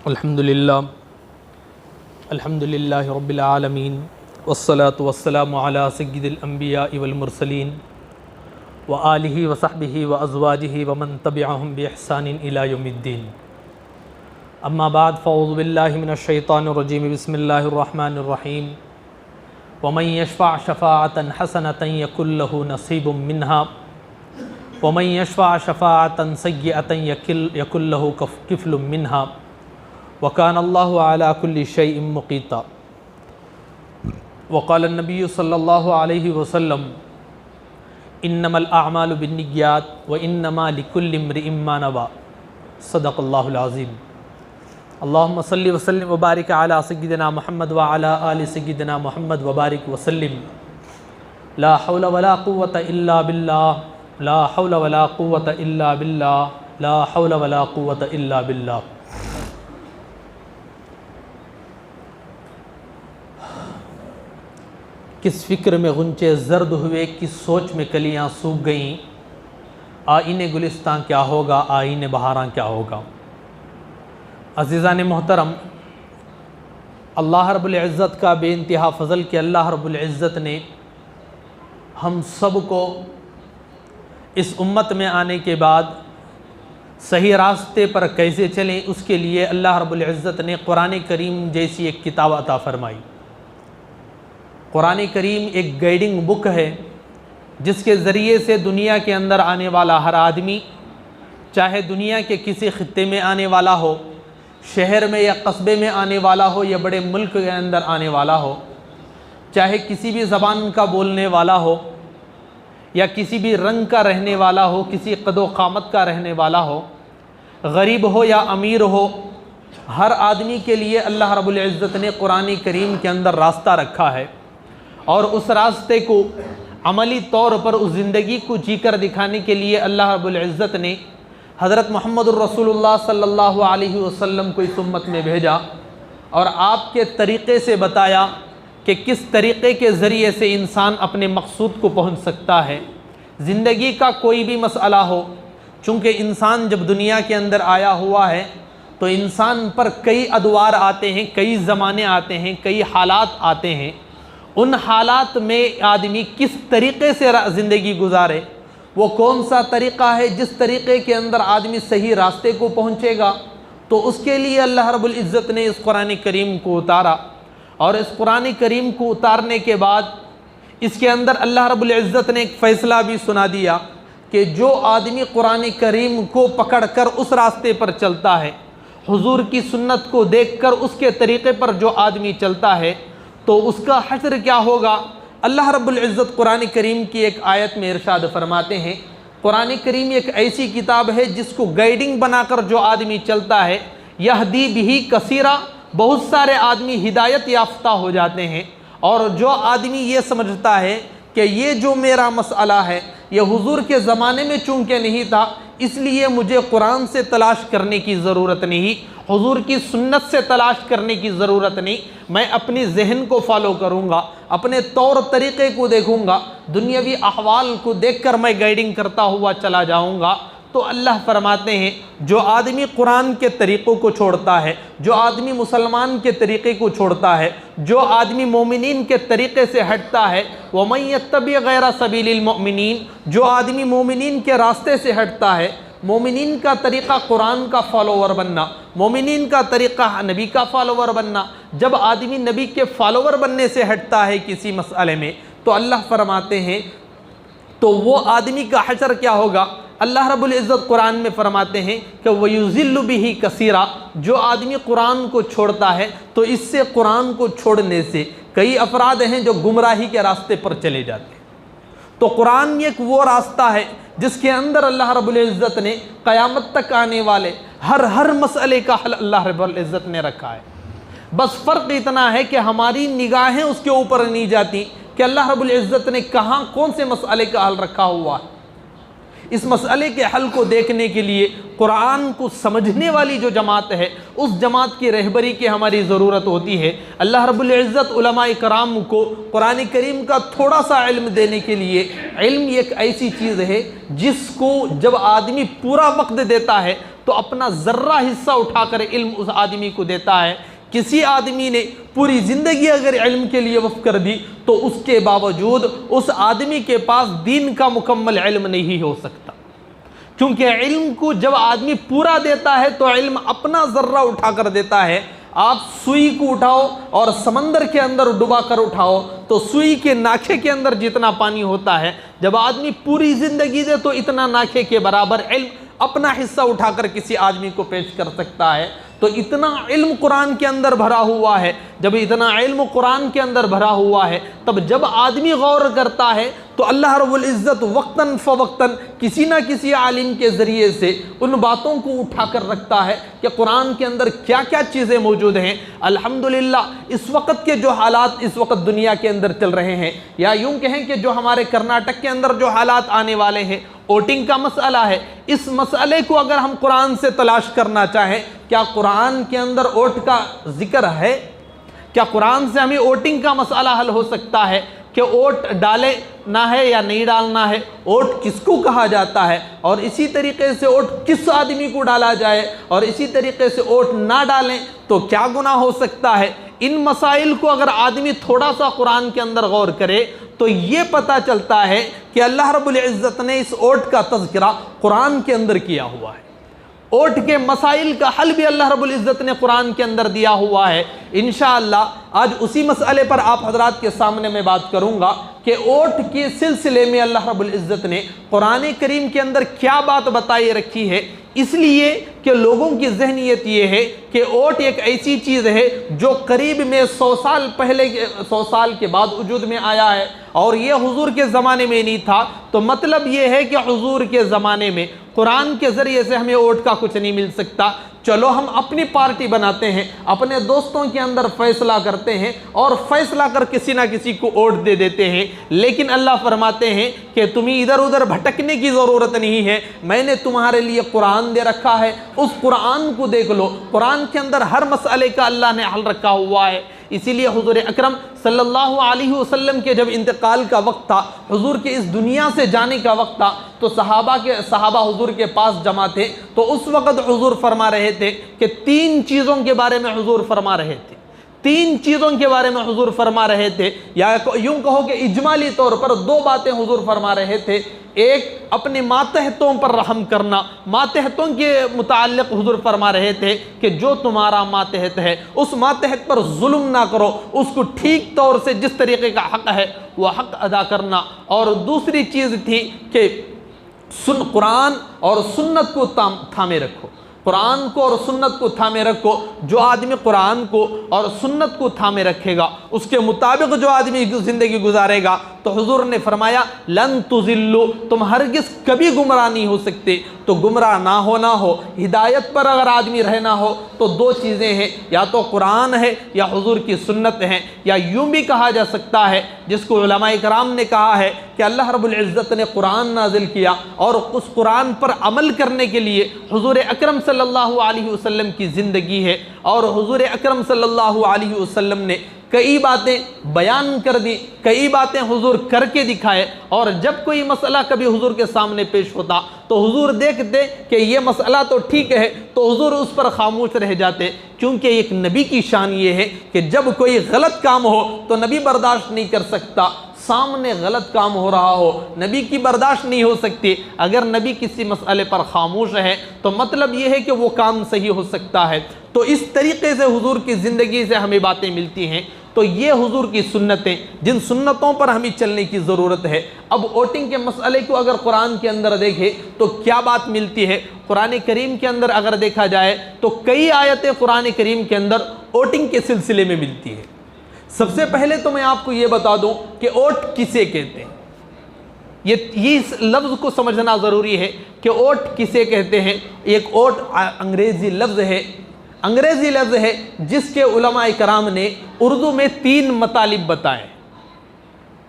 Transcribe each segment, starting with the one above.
الحمدللہ رب العالمین والصلاة والسلام علی سید الانبیاء والمرسلین وآلہ وصحبہ وازواجہ ومن تبعہم بإحسان الی یوم الدین اما بعد فاعوذ باللہ من الشیطان الرجیم بسم اللہ الرحمن الرحیم ومن یشفع شفاعة حسنة یکن لہ نصیب منها ومن یشفع شفاعة سیئة یکن لہ کفل منها وَكَانَ اللَّهُ عَلَىٰ كُلِّ شَيْءٍ مُقِيتًا وقال النبی صلی اللہ علیہ وسلم انما الاعمال بالنیات وانما لکل امرئ ما نوى صدق اللہ العظیم اللہم صلی وسلم وبارک علی سیدنا محمد وعلی آل سیدنا محمد وبارک وسلم لا حول ولا قوة الا باللہ لا حول ولا قوة الا باللہ لا حول ولا قوة الا باللہ کس فکر میں غنچے زرد ہوئے، کس سوچ میں کلیاں سوکھ گئیں، آئین گلستان کیا ہوگا، آئین بہاراں کیا ہوگا۔ عزیزان محترم، اللہ رب العزت کا بے انتہا فضل کہ اللہ رب العزت نے ہم سب کو اس امت میں آنے کے بعد صحیح راستے پر کیسے چلیں، اس کے لیے اللہ رب العزت نے قرآن کریم جیسی ایک کتاب عطا فرمائی۔ قرآن کریم ایک گائیڈنگ بک ہے جس کے ذریعے سے دنیا کے اندر آنے والا ہر آدمی، چاہے دنیا کے کسی خطے میں آنے والا ہو، شہر میں یا قصبے میں آنے والا ہو یا بڑے ملک کے اندر آنے والا ہو، چاہے کسی بھی زبان کا بولنے والا ہو یا کسی بھی رنگ کا رہنے والا ہو، کسی قد و قامت کا رہنے والا ہو، غریب ہو یا امیر ہو، ہر آدمی کے لیے اللہ رب العزت نے قرآن کریم کے اندر راستہ رکھا ہے، اور اس راستے کو عملی طور پر اس زندگی کو جی کر دکھانے کے لیے اللہ رب العزت نے حضرت محمد الرسول اللہ صلی اللہ علیہ وسلم کو اس امت میں بھیجا اور آپ کے طریقے سے بتایا کہ کس طریقے کے ذریعے سے انسان اپنے مقصود کو پہنچ سکتا ہے۔ زندگی کا کوئی بھی مسئلہ ہو، چونکہ انسان جب دنیا کے اندر آیا ہوا ہے تو انسان پر کئی ادوار آتے ہیں، کئی زمانے آتے ہیں، کئی حالات آتے ہیں۔ ان حالات میں آدمی کس طریقے سے زندگی گزارے، وہ کون سا طریقہ ہے جس طریقے کے اندر آدمی صحیح راستے کو پہنچے گا، تو اس کے لیے اللہ رب العزت نے اس قرآن کریم کو اتارا، اور اس قرآن کریم کو اتارنے کے بعد اس کے اندر اللہ رب العزت نے ایک فیصلہ بھی سنا دیا کہ جو آدمی قرآن کریم کو پکڑ کر اس راستے پر چلتا ہے، حضور کی سنت کو دیکھ کر اس کے طریقے پر جو آدمی چلتا ہے، تو اس کا حشر کیا ہوگا۔ اللہ رب العزت قرآن کریم کی ایک آیت میں ارشاد فرماتے ہیں، قرآن کریم ایک ایسی کتاب ہے جس کو گائیڈنگ بنا کر جو آدمی چلتا ہے، یہدی بہ کثیرا، بہت سارے آدمی ہدایت یافتہ ہو جاتے ہیں، اور جو آدمی یہ سمجھتا ہے کہ یہ جو میرا مسئلہ ہے یہ حضور کے زمانے میں چونکہ نہیں تھا، اس لیے مجھے قرآن سے تلاش کرنے کی ضرورت نہیں، حضور کی سنت سے تلاش کرنے کی ضرورت نہیں، میں اپنی ذہن کو فالو کروں گا، اپنے طور طریقے کو دیکھوں گا، دنیاوی احوال کو دیکھ کر میں گائیڈنگ کرتا ہوا چلا جاؤں گا۔ تو اللہ فرماتے ہیں جو آدمی قرآن کے طریقوں کو چھوڑتا ہے، جو آدمی مسلمان کے طریقے کو چھوڑتا ہے، جو آدمی مومنین کے طریقے سے ہٹتا ہے، وَمَن يَتَّبِعْ غَيْرَ سَبِيلِ الْمُؤْمِنِينَ، جو آدمی مومنین کے راستے سے ہٹتا ہے، مومنین کا طریقہ قرآن کا فالوور بننا، مومنین کا طریقہ نبی کا فالوور بننا، جب آدمی نبی کے فالوور بننے سے ہٹتا ہے کسی مسئلے میں، تو اللہ فرماتے ہیں تو وہ آدمی کا حشر کیا ہوگا۔ اللہ رب العزت قرآن میں فرماتے ہیں کہ وَيُذِلُّ بِهِ كَثِيرًا، جو آدمی قرآن کو چھوڑتا ہے تو اس سے قرآن کو چھوڑنے سے کئی افراد ہیں جو گمراہی کے راستے پر چلے جاتے ہیں۔ تو قرآن ایک وہ راستہ ہے جس کے اندر اللہ رب العزت نے قیامت تک آنے والے ہر مسئلے کا حل اللہ رب العزت نے رکھا ہے۔ بس فرق اتنا ہے کہ ہماری نگاہیں اس کے اوپر نہیں جاتی کہ اللہ رب العزت نے کہاں کون سے مسئلے کا حل رکھا ہوا ہے۔ اس مسئلے کے حل کو دیکھنے کے لیے قرآن کو سمجھنے والی جو جماعت ہے، اس جماعت کی رہبری کی ہماری ضرورت ہوتی ہے۔ اللہ رب العزت علماء کرام کو قرآن کریم کا تھوڑا سا علم دینے کے لیے، علم ایک ایسی چیز ہے جس کو جب آدمی پورا وقت دیتا ہے تو اپنا ذرہ حصہ اٹھا کر علم اس آدمی کو دیتا ہے۔ کسی آدمی نے پوری زندگی اگر علم کے لیے وقف کر دی تو اس کے باوجود اس آدمی کے پاس دین کا مکمل علم نہیں ہو سکتا، کیونکہ علم کو جب آدمی پورا دیتا ہے تو علم اپنا ذرہ اٹھا کر دیتا ہے۔ آپ سوئی کو اٹھاؤ اور سمندر کے اندر ڈبا کر اٹھاؤ تو سوئی کے ناکھے کے اندر جتنا پانی ہوتا ہے، جب آدمی پوری زندگی دے تو اتنا ناکھے کے برابر علم اپنا حصہ اٹھا کر کسی آدمی کو پیش کر سکتا ہے۔ تو اتنا علم قرآن کے اندر بھرا ہوا ہے، جب اتنا علم قرآن کے اندر بھرا ہوا ہے تب جب آدمی غور کرتا ہے تو اللہ رب العزت وقتاً فوقتاً کسی نہ کسی عالم کے ذریعے سے ان باتوں کو اٹھا کر رکھتا ہے کہ قرآن کے اندر کیا کیا چیزیں موجود ہیں۔ الحمدللہ اس وقت کے جو حالات اس وقت دنیا کے اندر چل رہے ہیں، یا یوں کہیں کہ جو ہمارے کرناٹک کے اندر جو حالات آنے والے ہیں، ووٹنگ کا مسئلہ ہے، اس مسئلے کو اگر ہم قرآن سے تلاش کرنا چاہیں، کیا قرآن کے اندر ووٹ کا ذکر ہے؟ کیا قرآن سے ہمیں ووٹنگ کا مسئلہ حل ہو سکتا ہے کہ ووٹ ڈالے نہ ہے یا نہیں ڈالنا ہے، ووٹ کس کو کہا جاتا ہے، اور اسی طریقے سے ووٹ کس آدمی کو ڈالا جائے، اور اسی طریقے سے ووٹ نہ ڈالیں تو کیا گناہ ہو سکتا ہے؟ ان مسائل کو اگر آدمی تھوڑا سا قرآن کے اندر غور کرے تو یہ پتہ چلتا ہے کہ اللہ رب العزت نے اس ووٹ کا تذکرہ قرآن کے اندر کیا ہوا ہے۔ ووٹ کے مسائل کا حل بھی اللہ رب العزت نے قرآن کے اندر دیا ہوا ہے۔ انشاءاللہ آج اسی مسئلے پر آپ حضرات کے سامنے میں بات کروں گا کہ ووٹ کے سلسلے میں اللہ رب العزت نے قرآن کریم کے اندر کیا بات بتائی رکھی ہے، اس لیے کہ لوگوں کی ذہنیت یہ ہے کہ ووٹ ایک ایسی چیز ہے جو قریب میں 100 سال کے بعد وجود میں آیا ہے، اور یہ حضور کے زمانے میں نہیں تھا۔ تو مطلب یہ ہے کہ حضور کے زمانے میں قرآن کے ذریعے سے ہمیں ووٹ کا کچھ نہیں مل سکتا۔ چلو ہم اپنی پارٹی بناتے ہیں، اپنے دوستوں کے اندر فیصلہ کرتے ہیں اور فیصلہ کر کسی نہ کسی کو ووٹ دے دیتے ہیں، لیکن اللہ فرماتے ہیں کہ تمہیں ادھر ادھر بھٹکنے کی ضرورت نہیں ہے، میں نے تمہارے لیے قرآن دے رکھا ہے، اس قرآن کو دیکھ لو۔ قرآن کے اندر ہر مسئلے کا اللہ نے حل رکھا ہوا ہے۔ اسی لیے حضور اکرم صلی اللہ علیہ وسلم کے جب انتقال کا وقت تھا، حضور کے اس دنیا سے جانے کا وقت تھا، تو صحابہ حضور کے پاس جمع تھے، تو اس وقت حضور فرما رہے تھے کہ 3 چیزوں کے بارے میں حضور فرما رہے تھے، 3 چیزوں کے بارے میں حضور فرما رہے تھے، یا یوں کہو کہ اجمالی طور پر 2 باتیں حضور فرما رہے تھے۔ ایک اپنے ماتحتوں پر رحم کرنا، ماتحتوں کے متعلق حضور فرما رہے تھے کہ جو تمہارا ماتحت ہے اس ماتحت پر ظلم نہ کرو، اس کو ٹھیک طور سے جس طریقے کا حق ہے وہ حق ادا کرنا۔ اور دوسری چیز تھی کہ قرآن اور سنت کو تھامے رکھو، قرآن کو اور سنت کو تھامے رکھو۔ جو آدمی قرآن کو اور سنت کو تھامے رکھے گا، اس کے مطابق جو آدمی زندگی گزارے گا، تو حضور نے فرمایا لن تضلوا، تم ہرگز کبھی گمراہ نہیں ہو سکتے۔ تو گمراہ نہ ہونا ہو، ہدایت پر اگر آدمی رہنا ہو تو 2 چیزیں ہیں، یا تو قرآن ہے یا حضور کی سنت ہے، یا یوں بھی کہا جا سکتا ہے جس کو علماء کرام نے کہا ہے کہ اللہ رب العزت نے قرآن نازل کیا اور اس قرآن پر عمل کرنے کے لیے حضور اکرم صلی اللہ علیہ وسلم کی زندگی ہے، اور حضور اکرم صلی اللہ علیہ وسلم نے کئی باتیں بیان کر دی، کئی باتیں حضور کر کے دکھائے، اور جب کوئی مسئلہ کبھی حضور کے سامنے پیش ہوتا تو حضور دیکھتے کہ یہ مسئلہ تو ٹھیک ہے تو حضور اس پر خاموش رہ جاتے، کیونکہ ایک نبی کی شان یہ ہے کہ جب کوئی غلط کام ہو تو نبی برداشت نہیں کر سکتا۔ سامنے غلط کام ہو رہا ہو، نبی کی برداشت نہیں ہو سکتی۔ اگر نبی کسی مسئلے پر خاموش ہے تو مطلب یہ ہے کہ وہ کام صحیح ہو سکتا ہے۔ تو اس طریقے سے حضور کی زندگی سے ہمیں باتیں ملتی ہیں۔ تو یہ حضور کی سنتیں، جن سنتوں پر ہمیں چلنے کی ضرورت ہے۔ اب ووٹنگ کے مسئلے کو اگر قرآن کے اندر دیکھیں تو کیا بات ملتی ہے؟ قرآن کریم کے اندر اگر دیکھا جائے تو کئی آیتیں قرآن کریم کے اندر ووٹنگ کے سلسلے میں ملتی ہے۔ سب سے پہلے تو میں آپ کو یہ بتا دوں کہ ووٹ کسے کہتے ہیں۔ یہ اس لفظ کو سمجھنا ضروری ہے کہ ووٹ کسے کہتے ہیں۔ ایک ووٹ انگریزی لفظ ہے جس کے علماء کرام نے اردو میں 3 مطالب بتائے۔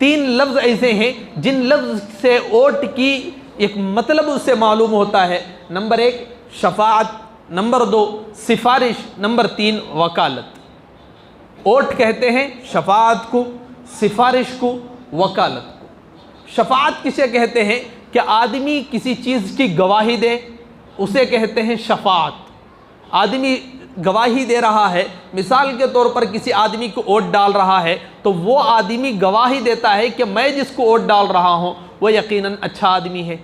3 لفظ ایسے ہیں جن لفظ سے ووٹ کی ایک مطلب اس سے معلوم ہوتا ہے۔ نمبر 1 شفاعت، نمبر 2 سفارش، نمبر 3 وکالت۔ ووٹ کہتے ہیں شفاعت کو، سفارش کو، وکالت کو۔ شفاعت کسے کہتے ہیں؟ کہ آدمی کسی چیز کی گواہی دے اسے کہتے ہیں شفاعت۔ آدمی گواہی دے رہا ہے، مثال کے طور پر کسی آدمی کو ووٹ ڈال رہا ہے تو وہ آدمی گواہی دیتا ہے کہ میں جس کو ووٹ ڈال رہا ہوں وہ یقیناً اچھا آدمی ہے،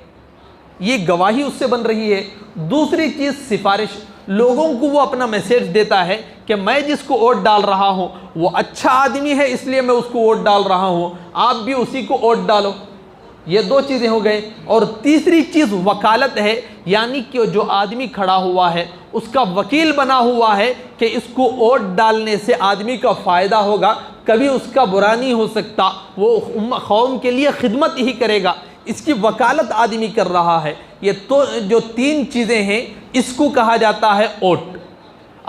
یہ گواہی اس سے بن رہی ہے۔ دوسری چیز سفارش، لوگوں کو وہ اپنا میسیج دیتا ہے کہ میں جس کو ووٹ ڈال رہا ہوں وہ اچھا آدمی ہے، اس لیے میں اس کو ووٹ ڈال رہا ہوں، آپ بھی اسی کو ووٹ ڈالو۔ یہ دو چیزیں ہو گئے۔ اور تیسری چیز وکالت ہے، یعنی کہ جو آدمی کھڑا ہوا ہے اس کا وکیل بنا ہوا ہے کہ اس کو ووٹ ڈالنے سے آدمی کا فائدہ ہوگا، کبھی اس کا برا نہیں ہو سکتا، وہ قوم کے لیے خدمت ہی کرے گا، اس کی وکالت آدمی کر رہا ہے۔ یہ تو جو تین چیزیں ہیں اس کو کہا جاتا ہے ووٹ۔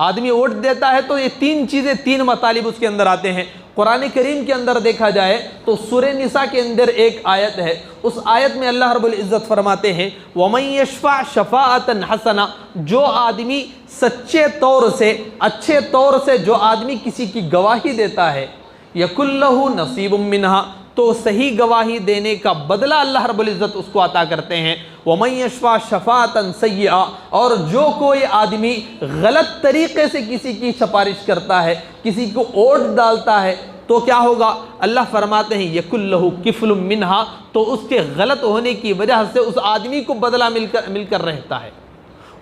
آدمی ووٹ دیتا ہے تو یہ تین چیزیں، تین مطالب اس کے اندر آتے ہیں۔ قرآن کریم کے اندر دیکھا جائے تو سورہ نساء کے اندر ایک آیت ہے، اس آیت میں اللہ رب العزت فرماتے ہیں وَمَن يَشْفَعْ شَفَاعَةً حَسَنَةً، جو آدمی سچے طور سے، اچھے طور سے جو آدمی کسی کی گواہی دیتا ہے يَكُن لَهُ نَصِيبٌ مِّنْهَا، تو صحیح گواہی دینے کا بدلہ اللہ رب العزت اس کو عطا کرتے ہیں۔ وَمَن يَشْفَعْ شَفَاعَةً سَيِّئَةً، اور جو کوئی آدمی غلط طریقے سے کسی کی سفارش کرتا ہے، کسی کو ووٹ ڈالتا ہے، تو کیا ہوگا؟ اللہ فرماتے ہیں يَكُن لَهُ كِفْلٌ مِّنْهَا، تو اس کے غلط ہونے کی وجہ سے اس آدمی کو بدلہ مل کر رہتا ہے۔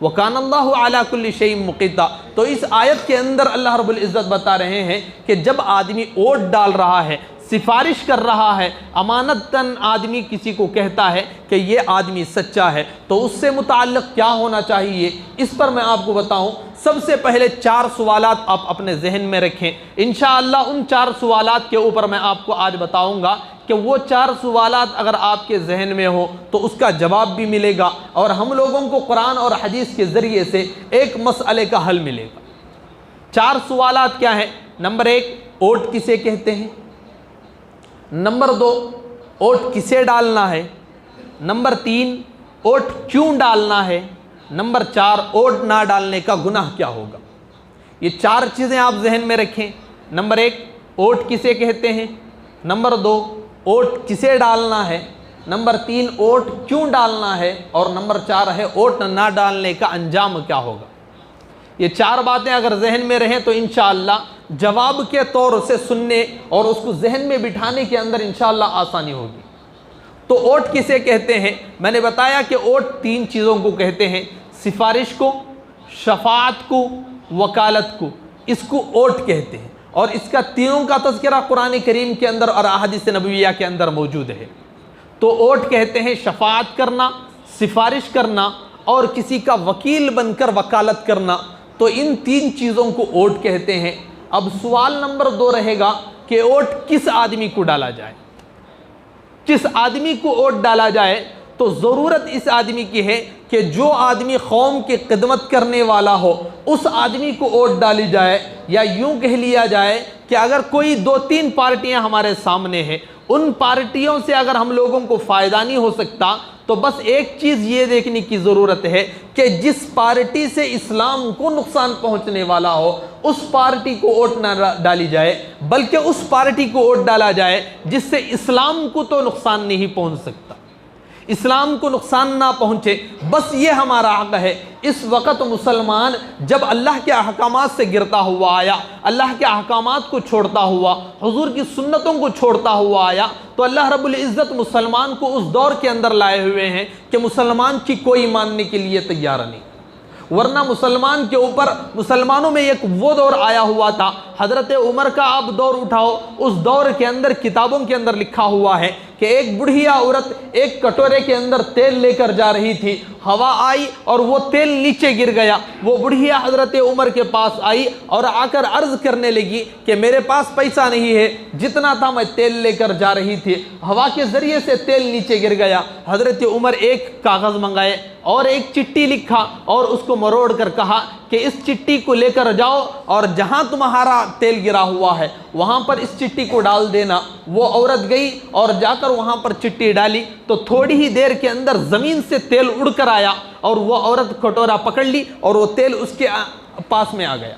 وَكَانَ اللَّهُ عَلَى كُلِّ شَيْءٍ مُقِيتًا، تو اس آیت کے اندر اللہ رب العزت بتا رہے ہیں کہ جب آدمی ووٹ ڈال رہا ہے، سفارش کر رہا ہے، امانتاً آدمی کسی کو کہتا ہے کہ یہ آدمی سچا ہے، تو اس سے متعلق کیا ہونا چاہیے، اس پر میں آپ کو بتاؤں۔ سب سے پہلے 4 سوالات آپ اپنے ذہن میں رکھیں، انشاءاللہ ان 4 سوالات کے اوپر میں آپ کو آج بتاؤں گا کہ وہ 4 سوالات اگر آپ کے ذہن میں ہو تو اس کا جواب بھی ملے گا، اور ہم لوگوں کو قرآن اور حدیث کے ذریعے سے ایک مسئلے کا حل ملے گا۔ 4 سوالات کیا ہیں؟ نمبر 1، ووٹ کسے کہتے ہیں؟ نمبر 2، ووٹ کسے ڈالنا ہے؟ نمبر 3، ووٹ کیوں ڈالنا ہے؟ نمبر 4، ووٹ نہ ڈالنے کا گناہ کیا ہوگا؟ یہ 4 چیزیں آپ ذہن میں رکھیں۔ نمبر 1، ووٹ کسے کہتے ہیں؟ نمبر 2، ووٹ کسے ڈالنا ہے؟ نمبر 3، ووٹ کیوں ڈالنا ہے؟ اور نمبر 4 ہے ووٹ نہ ڈالنے کا انجام کیا ہوگا؟ یہ 4 باتیں اگر ذہن میں رہیں تو انشاءاللہ جواب کے طور سے سننے اور اس کو ذہن میں بٹھانے کے اندر انشاءاللہ آسانی ہوگی۔ تو ووٹ کسے کہتے ہیں؟ میں نے بتایا کہ ووٹ 3 چیزوں کو کہتے ہیں، سفارش کو، شفاعت کو، وکالت کو، اس کو ووٹ کہتے ہیں، اور اس کا تینوں کا تذکرہ قرآن کریم کے اندر اور احادیث نبویہ کے اندر موجود ہے۔ تو ووٹ کہتے ہیں شفاعت کرنا، سفارش کرنا، اور کسی کا وکیل بن کر وکالت کرنا، تو ان 3 چیزوں کو ووٹ کہتے ہیں۔ اب سوال نمبر 2 رہے گا کہ ووٹ کس آدمی کو ڈالا جائے؟ کس آدمی کو ووٹ ڈالا جائے؟ تو ضرورت اس آدمی کی ہے کہ جو آدمی قوم کی خدمت کرنے والا ہو اس آدمی کو ووٹ ڈالی جائے، یا یوں کہہ لیا جائے کہ اگر کوئی 2-3 پارٹیاں ہمارے سامنے ہیں، ان پارٹیوں سے اگر ہم لوگوں کو فائدہ نہیں ہو سکتا تو بس ایک چیز یہ دیکھنے کی ضرورت ہے کہ جس پارٹی سے اسلام کو نقصان پہنچنے والا ہو اس پارٹی کو ووٹ نہ ڈالی جائے، بلکہ اس پارٹی کو ووٹ ڈالا جائے جس سے اسلام کو تو نقصان نہیں پہنچ سکتا، اسلام کو نقصان نہ پہنچے، بس یہ ہمارا حق ہے۔ اس وقت مسلمان جب اللہ کے احکامات سے گرتا ہوا آیا، اللہ کے احکامات کو چھوڑتا ہوا، حضور کی سنتوں کو چھوڑتا ہوا آیا، تو اللہ رب العزت مسلمان کو اس دور کے اندر لائے ہوئے ہیں کہ مسلمان کی کوئی ماننے کے لیے تیار نہیں، ورنہ مسلمان کے اوپر، مسلمانوں میں ایک وہ دور آیا ہوا تھا، حضرت عمر کا آپ دور اٹھاؤ، اس دور کے اندر کتابوں کے اندر لکھا ہوا ہے کہ ایک بڑھیا عورت ایک کٹورے کے اندر تیل لے کر جا رہی تھی، ہوا آئی اور وہ تیل نیچے گر گیا، وہ بڑھیا حضرت عمر کے پاس آئی اور آ کر عرض کرنے لگی کہ میرے پاس پیسہ نہیں ہے، جتنا تھا میں تیل لے کر جا رہی تھی، ہوا کے ذریعے سے تیل نیچے گر گیا۔ حضرت عمر ایک کاغذ منگائے اور ایک چٹی لکھا اور اس کو مروڑ کر کہا کہ اس چٹی کو لے کر جاؤ اور جہاں تمہارا تیل گرا ہوا ہے وہاں پر اس چٹی کو ڈال دینا۔ وہ عورت گئی اور جا کر وہاں پر چٹی ڈالی تو تھوڑی ہی دیر کے اندر زمین سے تیل اڑ کر آیا اور وہ عورت کٹورا پکڑ لی اور وہ تیل اس کے پاس میں آ گیا۔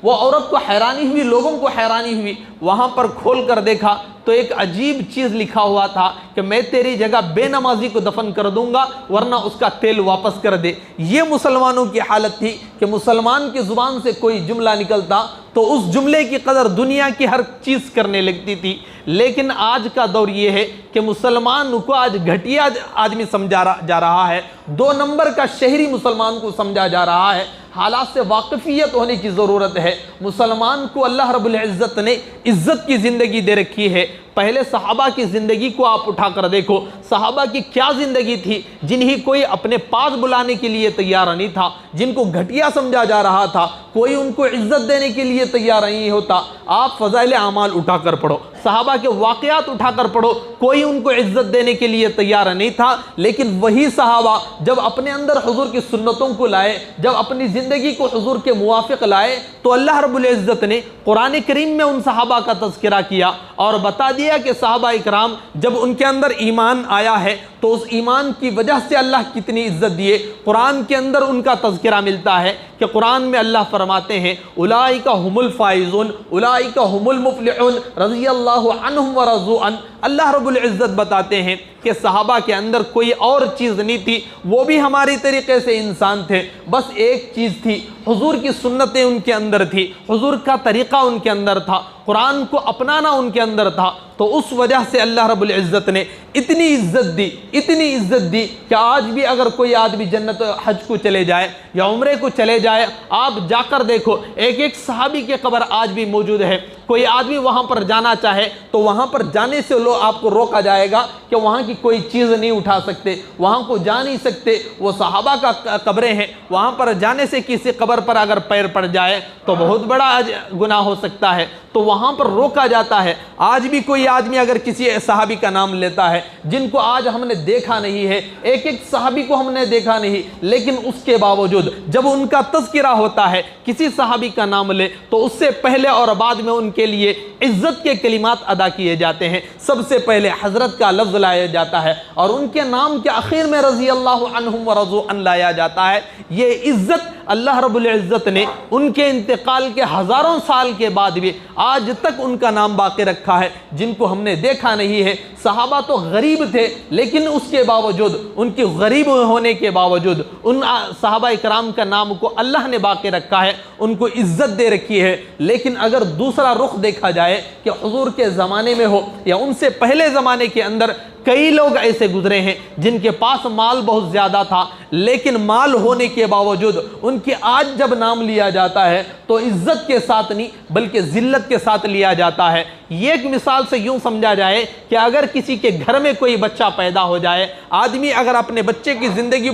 وہ عورت کو حیرانی ہوئی، لوگوں کو حیرانی ہوئی، وہاں پر کھول کر دیکھا تو ایک عجیب چیز لکھا ہوا تھا کہ میں تیری جگہ بے نمازی کو دفن کر دوں گا ورنہ اس کا تیل واپس کر دے۔ یہ مسلمانوں کی حالت تھی کہ مسلمان کی زبان سے کوئی جملہ نکلتا تو اس جملے کی قدر دنیا کی ہر چیز کرنے لگتی تھی۔ لیکن آج کا دور یہ ہے کہ مسلمان کو آج گھٹیا آدمی سمجھا جا رہا ہے، 2 نمبر کا شہری مسلمان کو سمجھا جا رہا ہے۔ حالات سے واقفیت ہونے کی ضرورت ہے۔ مسلمان کو اللہ رب العزت نے عزت کی زندگی دے رکھی ہے۔ پہلے صحابہ کی زندگی کو آپ اٹھا کر دیکھو، صحابہ کی کیا زندگی تھی، جنہیں کوئی اپنے پاس بلانے کے لیے تیار نہیں تھا، جن کو گھٹیا سمجھا جا رہا تھا، کوئی ان کو عزت دینے کے لیے تیار نہیں ہوتا۔ آپ فضائل اعمال اٹھا کر پڑھو، صحابہ کے واقعات اٹھا کر پڑھو، کوئی ان کو عزت دینے کے لیے تیار نہیں تھا۔ لیکن وہی صحابہ جب اپنے اندر حضور کی سنتوں کو لائے، جب اپنی زندگی کو حضور کے موافق لائے، تو اللہ رب العزت نے قرآن کریم میں ان صحابہ کا تذکرہ کیا اور بتا دیا کہ صحابہ اکرام جب ان کے اندر ایمان آیا ہے تو اس ایمان کی وجہ سے اللہ کتنی عزت دیے۔ قرآن کے اندر ان کا تذکرہ ملتا ہے کہ قرآن میں اللہ فرماتے ہیں اولئک هم الفائزون اولئک هم المفلحون رضی اللہ عنہم ورضوا عنہ۔ اللہ رب العزت بتاتے ہیں کہ صحابہ کے اندر کوئی اور چیز نہیں تھی، وہ بھی ہماری طریقے سے انسان تھے، بس ایک چیز تھی، حضور کی سنتیں ان کے اندر تھی، حضور کا طریقہ ان کے اندر تھا، قرآن کو اپنانا ان کے اندر تھا۔ تو اس وجہ سے اللہ رب العزت نے اتنی عزت دی کہ آج بھی اگر کوئی آدمی جنت حج کو چلے جائے یا عمرے کو چلے جائے، آپ جا کر دیکھو ایک صحابی کی قبر آج بھی موجود ہے۔ کوئی آدمی وہاں پر جانا چاہے تو وہاں پر جانے سے آپ کو روکا جائے گا کہ وہاں کی کوئی چیز نہیں اٹھا سکتے، وہاں کو جا نہیں سکتے، وہ صحابہ کا قبریں ہیں، وہاں پر جانے سے کسی قبر پر اگر پیر پڑ جائے تو بہت بڑا گناہ ہو سکتا ہے، تو وہاں پر روکا جاتا ہے۔ آج بھی کوئی آدمی اگر کسی صحابی کا نام لیتا ہے جن کو آج ہم نے دیکھا نہیں ہے، ایک صحابی کو ہم نے دیکھا نہیں، لیکن اس کے باوجود جب ان کا تذکرہ ہوتا ہے، کسی صحابی کا نام لے تو اس سے پہلے اور بعد میں ان کے لیے عزت کے کلمات ادا کیے جاتے ہیں۔ سب سے پہلے حضرت کا لفظ لایا جاتا ہے اور ان کے نام کے آخر میں رضی اللہ عنہم ورضوا عنہ لایا جاتا ہے۔ یہ عزت اللہ رب العزت نے ان کے انتقال کے ہزاروں سال کے بعد بھی آج تک ان کا نام باقی رکھا ہے، جن کو ہم نے دیکھا نہیں ہے۔ صحابہ تو غریب تھے، لیکن اس کے باوجود، ان کی غریب ہونے کے باوجود، ان صحابہ اکرام کا نام کو اللہ نے باقی رکھا ہے، ان کو عزت دے رکھی ہے۔ لیکن اگر دوسرا رخ دیکھا جائے کہ حضور کے زمانے میں ہو یا ان سے پہلے زمانے کے اندر، کئی لوگ ایسے گزرے ہیں جن کے پاس مال بہت زیادہ تھا، لیکن مال ہونے کے باوجود ان کی آج جب نام لیا جاتا ہے تو عزت کے ساتھ نہیں بلکہ ذلت کے ساتھ لیا جاتا ہے۔ یہ ایک مثال سے یوں سمجھا جائے کہ اگر کسی کے گھر میں کوئی بچہ پیدا ہو جائے، آدمی اگر اپنے بچے کی زندگی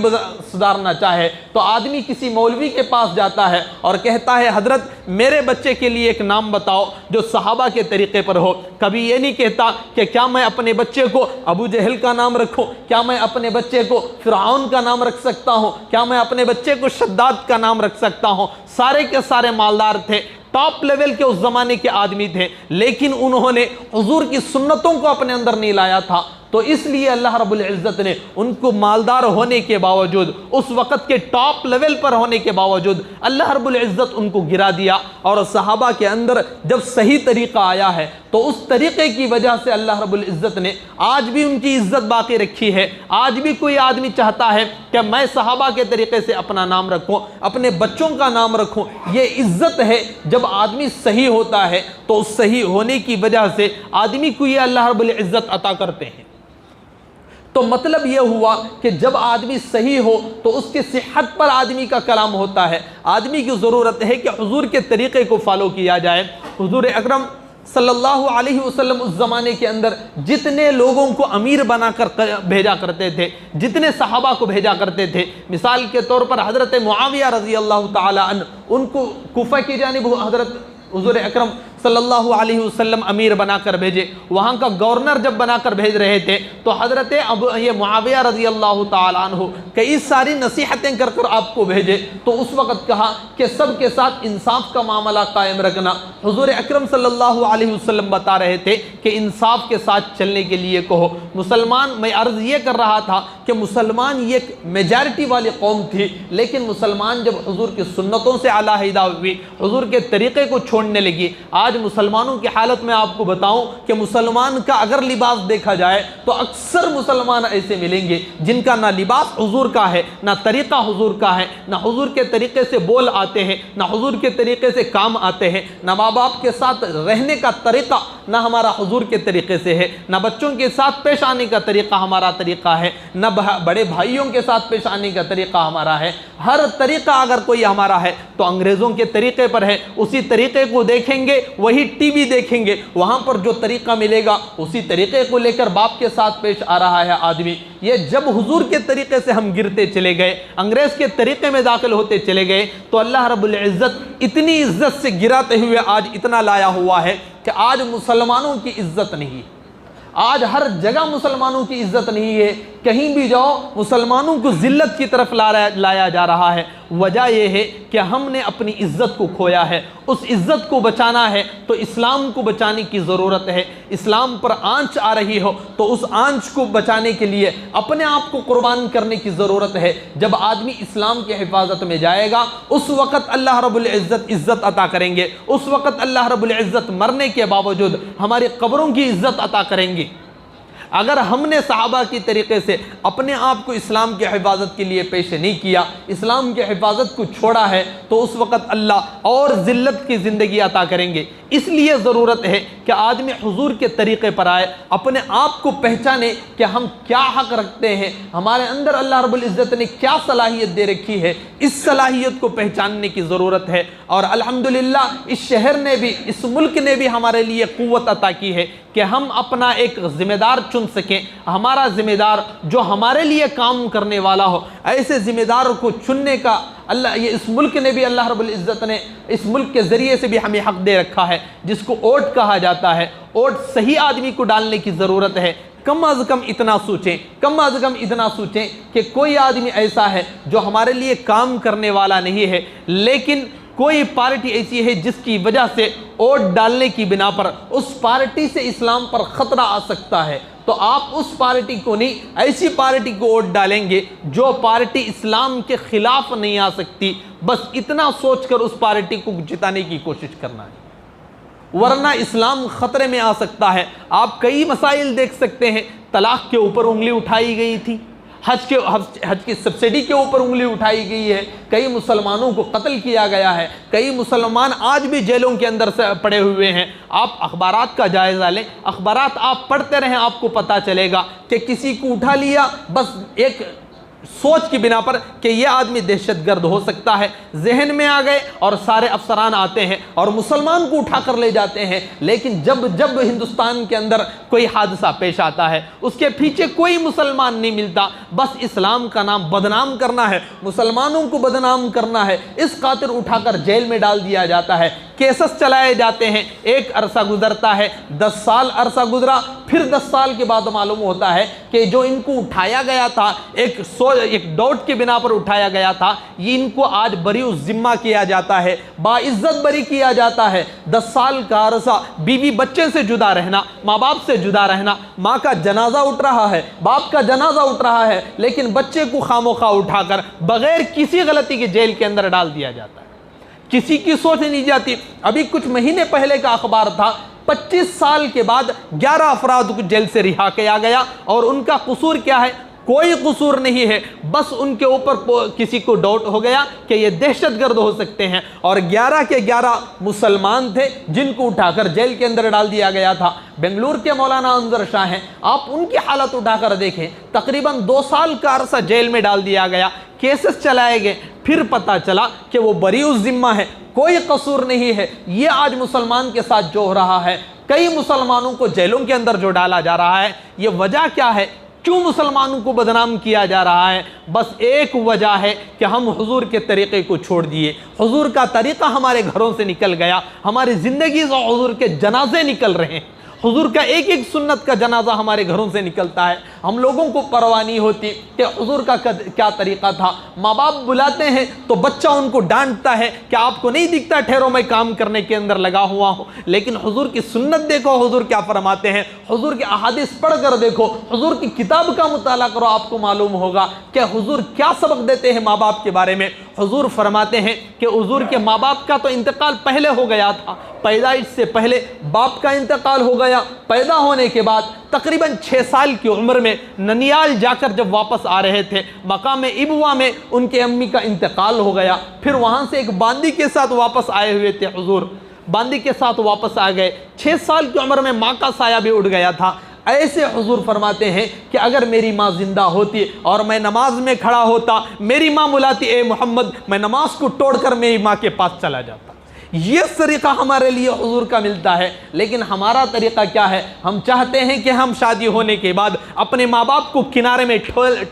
سدھارنا چاہے تو آدمی کسی مولوی کے پاس جاتا ہے اور کہتا ہے حضرت میرے بچے کے لیے ایک نام بتاؤ جو صحابہ کے طریقے پر ہو۔ کبھی یہ نہیں کہتا کہ کیا میں اپنے بچے کو ابو جہل کا نام رکھوں، کیا میں اپنے بچے کو فرعون کا نام رکھ سکتا ہوں، کیا میں اپنے بچے کو شداد کا نام رکھ سکتا ہوں۔ سارے کے سارے مالدار تھے، ٹاپ لیول کے اس زمانے کے آدمی تھے، لیکن انہوں نے حضور کی سنتوں کو اپنے اندر نہیں لایا تھا۔ تو اس لیے اللہ رب العزت نے ان کو مالدار ہونے کے باوجود، اس وقت کے ٹاپ لیول پر ہونے کے باوجود، اللہ رب العزت ان کو گرا دیا۔ اور صحابہ کے اندر جب صحیح طریقہ آیا ہے تو اس طریقے کی وجہ سے اللہ رب العزت نے آج بھی ان کی عزت باقی رکھی ہے۔ آج بھی کوئی آدمی چاہتا ہے کہ میں صحابہ کے طریقے سے اپنا نام رکھوں، اپنے بچوں کا نام رکھوں۔ یہ عزت ہے۔ جب آدمی صحیح ہوتا ہے تو اس صحیح ہونے کی وجہ سے آدمی کو یہ اللہ رب العزت عطا کرتے ہیں۔ تو مطلب یہ ہوا کہ جب آدمی صحیح ہو تو اس کی صحت پر آدمی کا کلام ہوتا ہے۔ آدمی کی ضرورت ہے کہ حضور کے طریقے کو فالو کیا جائے۔ حضور اکرم صلی اللہ علیہ وسلم اس زمانے کے اندر جتنے لوگوں کو امیر بنا کر بھیجا کرتے تھے، جتنے صحابہ کو بھیجا کرتے تھے، مثال کے طور پر حضرت معاویہ رضی اللہ تعالی عنہ، ان کو کوفہ کی جانب حضرت حضور اکرم صلی اللہ علیہ وسلم امیر بنا کر بھیجے۔ وہاں کا گورنر جب بنا کر بھیج رہے تھے تو حضرت یہ معاویہ رضی اللہ تعالیٰ عنہ کئی ساری نصیحتیں کر کر آپ کو بھیجے۔ تو اس وقت کہا کہ سب کے ساتھ انصاف کا معاملہ قائم رکھنا۔ حضور اکرم صلی اللہ علیہ وسلم بتا رہے تھے کہ انصاف کے ساتھ چلنے کے لیے کہو۔ مسلمان، میں عرض یہ کر رہا تھا کہ مسلمان یہ ایک میجارٹی والی قوم تھی، لیکن مسلمان جب حضور کی سنتوں سے علیحدہ ہوئی، حضور کے طریقے کو چھوڑنے لگی، آج مسلمانوں کی حالت میں آپ کو بتاؤں کہ مسلمان کا اگر لباس دیکھا جائے تو اکثر مسلمان ایسے ملیں گے جن کا نہ لباس حضور کا ہے، نہ طریقہ حضور کا ہے، نہ حضور کے طریقے سے بول آتے ہیں، نہ حضور کے طریقے سے کام آتے ہیں، نہ ماں باپ کے ساتھ رہنے کا طریقہ نہ ہمارا حضور کے طریقے سے ہے، نہ بچوں کے ساتھ پیش آنے کا طریقہ ہمارا طریقہ ہے، نہ بڑے بھائیوں کے ساتھ پیش آنے کا طریقہ ہمارا ہے۔ ہر طریقہ اگر کوئی ہمارا ہے تو انگریزوں کے طریقے پر ہے، اسی طریقے کو دیکھیں گے، وہی ٹی وی دیکھیں گے، وہاں پر جو طریقہ ملے گا اسی طریقے کو لے کر باپ کے ساتھ پیش آ رہا ہے آدمی۔ یہ جب حضور کے طریقے سے ہم گرتے چلے گئے، انگریز کے طریقے میں داخل ہوتے چلے گئے، تو اللہ رب العزت اتنی عزت سے گراتے ہوئے آج اتنا لایا ہوا ہے کہ آج مسلمانوں کی عزت نہیں، آج ہر جگہ مسلمانوں کی عزت نہیں ہے، کہیں بھی جاؤ مسلمانوں کو ذلت کی طرف لایا جا رہا ہے۔ وجہ یہ ہے کہ ہم نے اپنی عزت کو کھویا ہے، اس عزت کو بچانا ہے تو اسلام کو بچانے کی ضرورت ہے۔ اسلام پر آنچ آ رہی ہو تو اس آنچ کو بچانے کے لیے اپنے آپ کو قربان کرنے کی ضرورت ہے۔ جب آدمی اسلام کی حفاظت میں جائے گا اس وقت اللہ رب العزت عزت عطا کریں گے، اس وقت اللہ رب العزت مرنے کے باوجود ہماری قبروں کی عزت عطا کریں گے۔ اگر ہم نے صحابہ کی طریقے سے اپنے آپ کو اسلام کی حفاظت کے لیے پیش نہیں کیا، اسلام کی حفاظت کو چھوڑا ہے، تو اس وقت اللہ اور ذلت کی زندگی عطا کریں گے۔ اس لیے ضرورت ہے کہ آدمی حضور کے طریقے پر آئے، اپنے آپ کو پہچانے کہ ہم کیا حق رکھتے ہیں، ہمارے اندر اللہ رب العزت نے کیا صلاحیت دے رکھی ہے، اس صلاحیت کو پہچاننے کی ضرورت ہے۔ اور الحمدللہ اس شہر نے بھی، اس ملک نے بھی ہمارے لیے قوت عطا کی ہے کہ ہم اپنا ایک ذمہ دار چن سکیں، ہمارا ذمہ دار جو ہمارے لیے کام کرنے والا ہو، ایسے ذمہ دار کو چننے کا اللہ، یہ اس ملک نے بھی، اللہ رب العزت نے اس ملک کے ذریعے سے بھی ہمیں حق دے رکھا ہے، جس کو ووٹ کہا جاتا ہے۔ ووٹ صحیح آدمی کو ڈالنے کی ضرورت ہے۔ کم از کم اتنا سوچیں، کم از کم اتنا سوچیں کہ کوئی آدمی ایسا ہے جو ہمارے لیے کام کرنے والا نہیں ہے، لیکن کوئی پارٹی ایسی ہے جس کی وجہ سے ووٹ ڈالنے کی بنا پر اس پارٹی سے اسلام پر خطرہ آ سکتا ہے، تو آپ اس پارٹی کو نہیں، ایسی پارٹی کو ووٹ ڈالیں گے جو پارٹی اسلام کے خلاف نہیں آ سکتی۔ بس اتنا سوچ کر اس پارٹی کو جتانے کی کوشش کرنا ہے، ورنہ اسلام خطرے میں آ سکتا ہے۔ آپ کئی مسائل دیکھ سکتے ہیں، طلاق کے اوپر انگلی اٹھائی گئی تھی، حج کی سبسڈی کے اوپر انگلی اٹھائی گئی ہے، کئی مسلمانوں کو قتل کیا گیا ہے، کئی مسلمان آج بھی جیلوں کے اندر سے پڑے ہوئے ہیں۔ آپ اخبارات کا جائزہ لیں، اخبارات آپ پڑھتے رہیں، آپ کو پتہ چلے گا کہ کسی کو اٹھا لیا بس ایک سوچ کی بنا پر کہ یہ آدمی دہشت گرد ہو سکتا ہے، ذہن میں آ گئے اور سارے افسران آتے ہیں اور مسلمان کو اٹھا کر لے جاتے ہیں۔ لیکن جب ہندوستان کے اندر کوئی حادثہ پیش آتا ہے اس کے پیچھے کوئی مسلمان نہیں ملتا، بس اسلام کا نام بدنام کرنا ہے، مسلمانوں کو بدنام کرنا ہے، اس خاطر اٹھا کر جیل میں ڈال دیا جاتا ہے، کیسز چلائے جاتے ہیں۔ ایک عرصہ گزرتا ہے، 10 سال عرصہ گزرا، پھر 10 سال کے بعد معلوم ہوتا ہے کہ جو ان کو اٹھایا گیا تھا، ایک ڈاؤٹ کے بنا پر اٹھایا گیا تھا، یہ ان کو آج بری ذمہ کیا جاتا ہے، باعزت بری کیا جاتا ہے۔ 10 سال کا عرصہ بیوی بچے سے جدا رہنا، ماں باپ سے جدا رہنا، ماں کا جنازہ اٹھ رہا ہے، باپ کا جنازہ اٹھ رہا ہے، لیکن بچے کو خاموخواہ اٹھا کر بغیر کسی غلطی کے جیل کے اندر ڈال دیا جاتا ہے، کسی کی سوچ نہیں جاتی۔ ابھی کچھ مہینے پہلے کا اخبار تھا، 25 سال کے بعد 11 افراد کو جیل سے رہا کیا گیا، اور ان کا قصور کیا ہے؟ کوئی قصور نہیں ہے، بس ان کے اوپر کسی کو ڈاؤٹ ہو گیا کہ یہ دہشت گرد ہو سکتے ہیں، اور 11 کے 11 مسلمان تھے جن کو اٹھا کر جیل کے اندر ڈال دیا گیا تھا۔ بنگلور کے مولانا انظر شاہ ہیں، آپ ان کی حالت اٹھا کر دیکھیں، تقریباً 2 سال کا عرصہ جیل میں ڈال دیا گیا، کیسز چلائے گئے، پھر پتہ چلا کہ وہ بری الذمہ ہے، کوئی قصور نہیں ہے۔ یہ آج مسلمان کے ساتھ جو ہو رہا ہے، کئی مسلمانوں کو جیلوں کے اندر جو ڈالا جا رہا ہے، یہ وجہ کیا ہے؟ کیوں مسلمانوں کو بدنام کیا جا رہا ہے؟ بس ایک وجہ ہے کہ ہم حضور کے طریقے کو چھوڑ دیے، حضور کا طریقہ ہمارے گھروں سے نکل گیا، ہماری زندگی سے حضور کے جنازے نکل رہے ہیں، حضور کا ایک ایک سنت کا جنازہ ہمارے گھروں سے نکلتا ہے۔ ہم لوگوں کو پرواہ نہیں ہوتی کہ حضور کا کیا طریقہ تھا۔ ماں باپ بلاتے ہیں تو بچہ ان کو ڈانٹتا ہے کہ آپ کو نہیں دکھتا ٹھہرو میں کام کرنے کے اندر لگا ہوا ہوں، لیکن حضور کی سنت دیکھو، حضور کیا فرماتے ہیں، حضور کے احادیث پڑھ کر دیکھو، حضور کی کتاب کا مطالعہ کرو، آپ کو معلوم ہوگا کہ حضور کیا سبق دیتے ہیں ماں باپ کے بارے میں، حضور فرماتے ہیں کہ حضور کے ماں باپ کا تو انتقال پہلے ہو گیا تھا، پیدائش سے پہلے باپ کا انتقال ہو گیا، پیدا ہونے کے بعد تقریباً 6 سال کی عمر میں ننیال جا کر جب واپس آ رہے تھے مقام ابوا میں ان کے امی کا انتقال ہو گیا، پھر وہاں سے ایک باندی کے ساتھ واپس آئے ہوئے تھے حضور، باندی کے ساتھ واپس آ گئے، 6 سال کی عمر میں ماں کا سایہ بھی اٹھ گیا تھا۔ ایسے حضور فرماتے ہیں کہ اگر میری ماں زندہ ہوتی اور میں نماز میں کھڑا ہوتا، میری ماں بلاتی اے محمد، میں نماز کو توڑ کر میری ماں کے پاس چلا جاتا۔ یہ طریقہ ہمارے لیے حضور کا ملتا ہے، لیکن ہمارا طریقہ کیا ہے؟ ہم چاہتے ہیں کہ ہم شادی ہونے کے بعد اپنے ماں باپ کو کنارے میں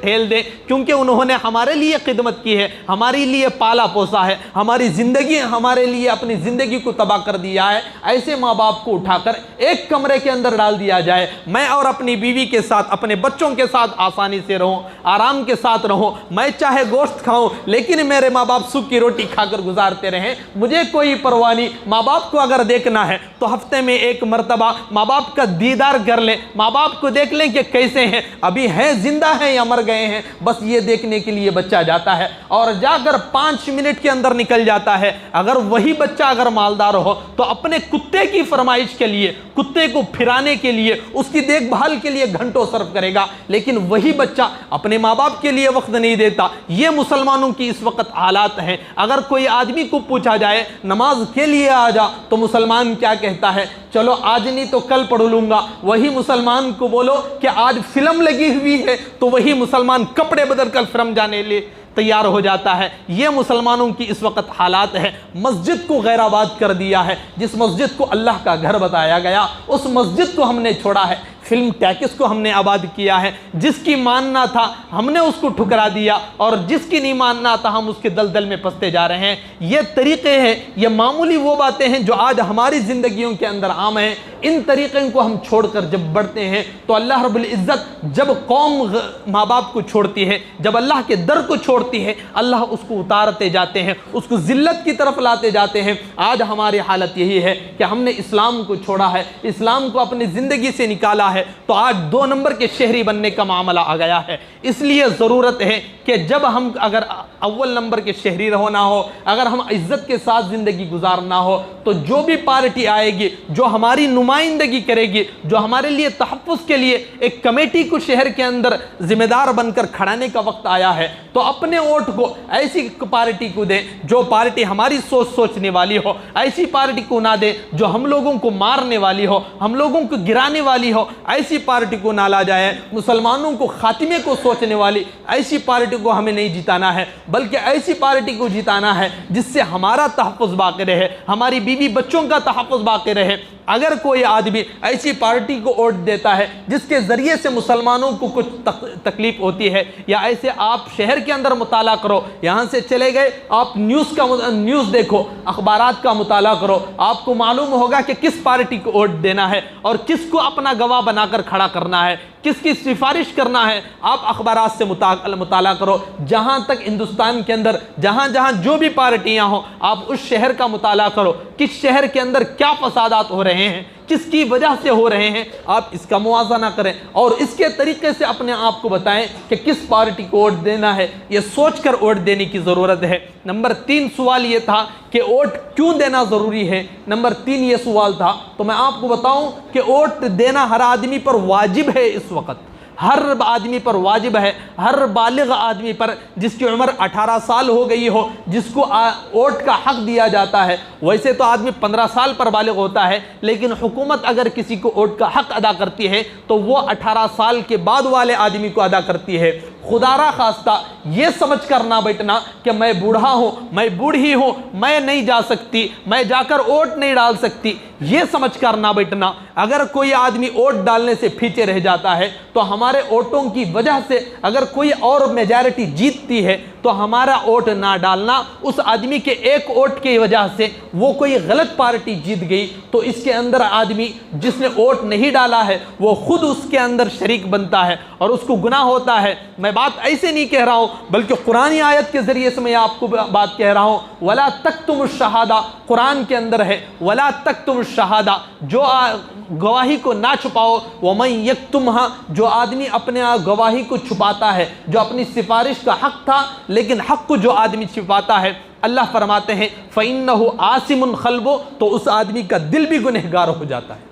ٹھیل دیں، کیونکہ انہوں نے ہمارے لیے خدمت کی ہے، ہمارے لیے پالا پوسا ہے، ہمارے لیے اپنی زندگی کو تباہ کر دیا ہے۔ ایسے ماں باپ کو اٹھا کر ایک کمرے کے اندر ڈال دیا جائے، میں اور اپنی بیوی کے ساتھ، اپنے بچوں کے ساتھ آسانی سے رہوں، آرام کے ساتھ رہوں، میں چاہے گوشت کھاؤں لیکن میرے ماں باپ سوکھ کی روٹی کھا کر گزارتے رہیں، مجھے کوئی پرواہ نہیں۔ ماں باپ کو اگر دیکھنا ہے تو ہفتے میں ایک مرتبہ ماں باپ کا دیدار کر لیں، ماں باپ کو دیکھ لیں کہ کیسے ہیں، ابھی ہیں، زندہ ہیں یا مر گئے ہیں، بس یہ دیکھنے کے لیے بچہ جاتا ہے، اور جا کر 5 منٹ کے اندر نکل جاتا ہے۔ اگر وہی بچہ اگر مالدار ہو تو اپنے کتے کی فرمائش کے لیے، کتے کو پھرانے کے لیے، اس کی دیکھ بھال کے لیے گھنٹوں صرف کرے گا، لیکن وہی بچہ اپنے ماں باپ کے لیے وقت نہیں دیتا۔ یہ مسلمانوں کی اس وقت حالات ہیں۔ اگر کوئی آدمی کو پوچھا جائے نماز کے لیے آ جا تو مسلمان کیا کہتا ہے؟ چلو آج نہیں تو کل پڑھ لوں گا۔ وہی مسلمان کو بولو کہ آج فلم لگی ہوئی ہے تو وہی مسلمان کپڑے بدل کر فلم جانے لیے تیار ہو جاتا ہے۔ یہ مسلمانوں کی اس وقت حالات ہے۔ مسجد کو غیر آباد کر دیا ہے۔ جس مسجد کو اللہ کا گھر بتایا گیا اس مسجد کو ہم نے چھوڑا ہے، فلم ٹیکس کو ہم نے آباد کیا ہے۔ جس کی ماننا تھا ہم نے اس کو ٹھکرا دیا، اور جس کی نہیں ماننا تھا ہم اس کے دلدل میں پستے جا رہے ہیں۔ یہ طریقے ہیں، یہ معمولی وہ باتیں ہیں جو آج ہماری زندگیوں کے اندر عام ہیں۔ ان طریقوں کو ہم چھوڑ کر جب بڑھتے ہیں تو اللہ رب العزت جب قوم ماں باپ کو چھوڑتی ہے، جب اللہ کے در کو چھوڑتی ہے، اللہ اس کو اتارتے جاتے ہیں، اس کو ذلت کی طرف لاتے جاتے ہیں۔ آج ہماری حالت یہی ہے کہ ہم نے اسلام کو چھوڑا ہے، اسلام کو اپنی زندگی سے نکالا ہے، تو آج 2 نمبر کے شہری بننے کا معاملہ آ گیا ہے۔ اس لیے ضرورت ہے کہ جب ہم اگر اول نمبر کے شہری ہونا ہو، اگر ہم عزت کے ساتھ زندگی گزارنا ہو، تو جو بھی پارٹی آئے گی، جو ہماری نمائندگی کرے گی، جو ہمارے لیے تحفظ کے لیے ایک کمیٹی کو شہر کے اندر ذمہ دار بن کر کھڑانے کا وقت آیا ہے، تو اپنے ووٹ کو ایسی پارٹی کو دیں جو پارٹی ہماری سوچنے والی ہو، ایسی پارٹی کو نہ دیں جو ہم لوگوں کو مارنے والی ہو، ہم لوگوں کو گرانے والی ہو، ایسی پارٹی کو نہ لا جائے۔ مسلمانوں کو خاتمے کو سوچنے والی ایسی پارٹی کو ہمیں نہیں جتانا ہے، بلکہ ایسی پارٹی کو جتانا ہے جس سے ہمارا تحفظ باقی رہے، ہماری بیوی بچوں کا تحفظ باقی رہے۔ اگر کوئی آدمی ایسی پارٹی کو ووٹ دیتا ہے جس کے ذریعے سے مسلمانوں کو کچھ تکلیف ہوتی ہے، یا ایسے آپ شہر کے اندر مطالعہ کرو، یہاں سے چلے گئے آپ نیوز دیکھو، اخبارات کا مطالعہ کرو، آپ کو معلوم ہوگا کہ کس پارٹی کو ووٹ دینا ہے اور کس کو اپنا گواہ بنا کر کھڑا کرنا ہے، کس کی سفارش کرنا ہے۔ آپ اخبارات سے مطالعہ کرو، جہاں تک ہندوستان کے اندر جہاں جو بھی پارٹیاں ہوں، آپ اس شہر کا مطالعہ کرو، کس شہر کے اندر کیا فسادات ہو رہے ہیں، کس کی وجہ سے ہو رہے ہیں، آپ اس کا موازنہ کریں اور اس کے طریقے سے اپنے آپ کو بتائیں کہ کس پارٹی کو ووٹ دینا ہے۔ یہ سوچ کر ووٹ دینے کی ضرورت ہے۔ نمبر 3 سوال یہ تھا کہ ووٹ کیوں دینا ضروری ہے۔ نمبر 3 یہ سوال تھا، تو میں آپ کو بتاؤں کہ ووٹ دینا ہر آدمی پر واجب ہے۔ اس وقت ہر آدمی پر واجب ہے، ہر بالغ آدمی پر جس کی عمر 18 سال ہو گئی ہو، جس کو ووٹ کا حق دیا جاتا ہے۔ ویسے تو آدمی 15 سال پر بالغ ہوتا ہے، لیکن حکومت اگر کسی کو ووٹ کا حق ادا کرتی ہے تو وہ 18 سال کے بعد والے آدمی کو ادا کرتی ہے۔ خدا را خواستہ یہ سمجھ کر نہ بیٹھنا کہ میں بوڑھا ہوں، میں بوڑھی ہوں، میں نہیں جا سکتی، میں جا کر ووٹ نہیں ڈال سکتی، یہ سمجھ کر نہ بیٹھنا۔ اگر کوئی آدمی ووٹ ڈالنے سے پیچھے رہ جاتا ہے تو ہمارے ووٹوں کی وجہ سے اگر کوئی اور میجارٹی جیتتی ہے تو ہمارا ووٹ نہ ڈالنا، اس آدمی کے ایک ووٹ کی وجہ سے وہ کوئی غلط پارٹی جیت گئی تو اس کے اندر آدمی جس نے ووٹ نہیں ڈالا ہے وہ خود اس کے اندر شریک بنتا ہے اور اس کو گناہ ہوتا ہے۔ میں بات ایسے نہیں کہہ رہا ہوں بلکہ قرآنی آیت کے ذریعے سے میں آپ کو بات کہہ رہا ہوں. وَلَا تَكْتُمُ الشَّهَادَةَ قرآن کے اندر ہے وَلَا تَكْتُمُ الشَّهَادَةَ جو گواہی کو نہ چھپاؤ. وَمَن يَكْتُمْهَا جو آدمی اپنے گواہی کو چھپاتا ہے, جو اپنی سفارش کا حق تھا لیکن حق کو جو آدمی چھپاتا ہے, اللہ فرماتے ہیں فَإِنَّهُ آثِمٌ قَلْبُهُ تو اس آدمی کا دل بھی گنہگار ہو جاتا ہے.